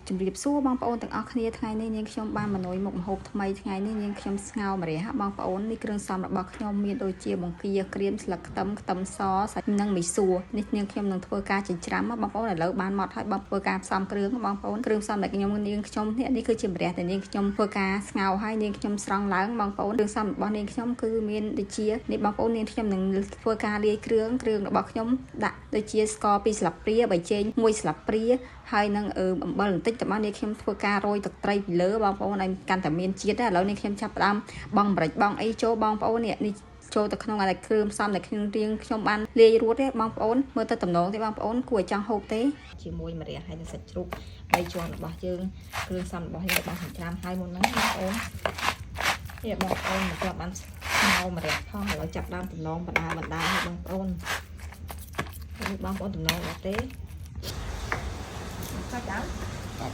ជំរាបសួរបងប្អូនទាំងអស់គ្នាថ្ងៃនេះនាងខ្ញុំបានមកនុយមុខម្ហូបថ្មីថ្ងៃនេះនាងខ្ញុំស្ងោរម្រះបងប្អូននេះគ្រឿងផ្សំរបស់ខ្ញុំមានដូចជាបង្គាក្រៀមស្លឹកខ្ទឹមខ្ទឹមសសាច់និងមីសួរនេះនាងខ្ញុំនឹងធ្វើការចិញ្ច្រាំបងប្អូនឥឡូវបានមកហើយបងធ្វើការផ្សំគ្រឿងបងប្អូនគ្រឿងផ្សំដែលខ្ញុំនាងខ្ញុំនេះគឺជាម្រះដែលនាងខ្ញុំធ្វើការស្ងោរហើយនាងខ្ញុំស្រង់ឡើងបងប្អូនគ្រឿងផ្សំរបស់នាងខ្ញុំគឺមានដូចជានេះបងប្អូននាងខ្ញុំនឹងធ្វើការលាយគ្រឿងរបស់ខ្ញុំដាក់ដូចជាស្ករ2ស្លាបព្រាប៊ីចេង1ស្លាបព្រាហើយនឹងអំបិលបន្តិចរបស់នេះខ្ញុំធ្វើការរោយទឹកត្រីពីលើបងប្អូនឲ្យកាន់តែមានជាតិឥឡូវនេះខ្ញុំចាប់ផ្ដើមបងម្រេចបងអីចូលបងប្អូននេះចូលទៅក្នុងអាគ្រឿងផ្សំដែលខ្ញុំបានលាយរួចទេបងប្អូនមើលទៅតំណងទេបងប្អូនគួរឲ្យចង់ហូបទេជាមួយម្រះហើយនឹងសាច់ជ្រូក3ជាន់របស់យើងគ្រឿងផ្សំរបស់យើងរបស់ចិញ្ច្រាំហើយមុនហ្នឹងបងប្អូននេះបងប្អូនមិនទាន់បានស្ងោរម្រះផងឥឡូវចាប់ដើមតំណងបណ្ដាហើយបងប្អូននេះបងប្អូនតំណងអត់ទេចាច់ដល់តែ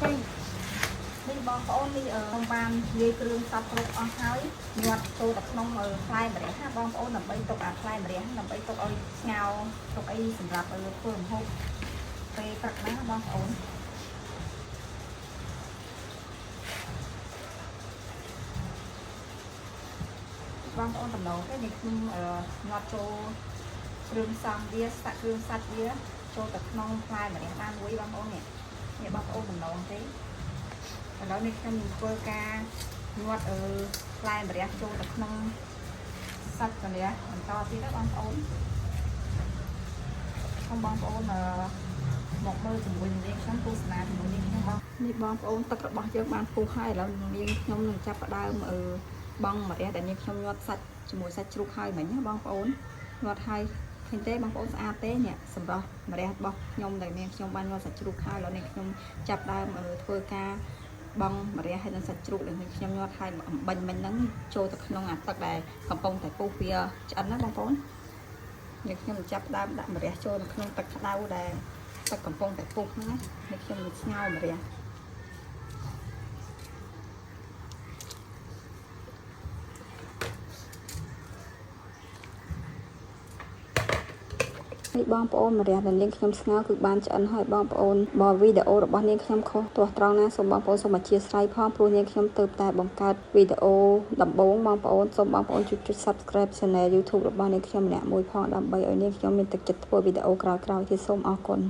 នេះបងប្អូននេះខ្ញុំបានលាយគ្រឿងសពគ្រប់អស់ហើយញាត់ចូលទៅក្នុងផ្លែម្រះណាបងប្អូនដើម្បីទុកអាផ្លែម្រះដើម្បីទុកឲ្យស្ងោរទុកអីសម្រាប់ធ្វើម្ហូបពេលព្រឹកណាបងប្អូនបងប្អូនតំណងទេនេះខ្ញុំញាត់ចូលគ្រឿងផ្សំវាសាក់គ្រឿងសាច់វាចូលទៅក្នុងផ្លែម្រះបានមួយបងប្អូននេះបងប្អូនតំណងទេឥឡូវនេះខ្ញុំនឹងធ្វើការញាត់ផ្លែម្រះចូលទៅក្នុងសាច់ម្រះបន្តទៀតណាបងប្អូនបងប្អូនមកមើលជាមួយនឹងខ្ញុំទស្សនាជាមួយនឹងខ្ញុំនេះបងប្អូនទឹករបស់យើងបានពុះហើយឥឡូវនាងខ្ញុំនឹងចាប់ផ្ដើមបងម្រះដែលនាងខ្ញុំញាត់សាច់ជាមួយសាច់ជ្រូកហើយមិញណាបងប្អូនញាត់ហើយឃើញទេបងប្អូនស្អាតទេនេះសម្រាប់ម្រះរបស់ខ្ញុំដែលនាងខ្ញុំបានញាត់សាច់ជ្រូកហើយឥឡូវនេះខ្ញុំចាប់ដើមធ្វើការបងម្រះហើយនឹងសាច់ជ្រូកដែលខ្ញុំញាត់ហើយអំបិញមិញហ្នឹងចូលទៅក្នុងអាទឹកដែលកំពុងតែពុះវាឆ្អិនណាបងប្អូននេះខ្ញុំចាប់ដើមដាក់ម្រះចូលនៅក្នុងទឹកក្តៅដែលទឹកកំពុងតែពុះហ្នឹងណានេះខ្ញុំនឹងស្ងោរម្រះបងប្អូនម្រះដែលនាងខ្ញុំស្ងោរគឺបានឆ្អិនហើយបងប្អូនបើវីដេអូរបស់នាងខ្ញុំខុសទាស់ត្រង់ណាសូមបងប្អូនសូមអធិស្ឋានផងព្រោះនាងខ្ញុំទើបតែបង្កើតវីដេអូដំបូងបងប្អូនសូមបងប្អូនជួយ Subscribe Channel YouTube របស់នាងខ្ញុំម្នាក់មួយផងដើម្បីឲ្យនាងខ្ញុំមានទឹកចិត្តធ្វើវីដេអូក្រោយៗទៀតសូមអរគុណ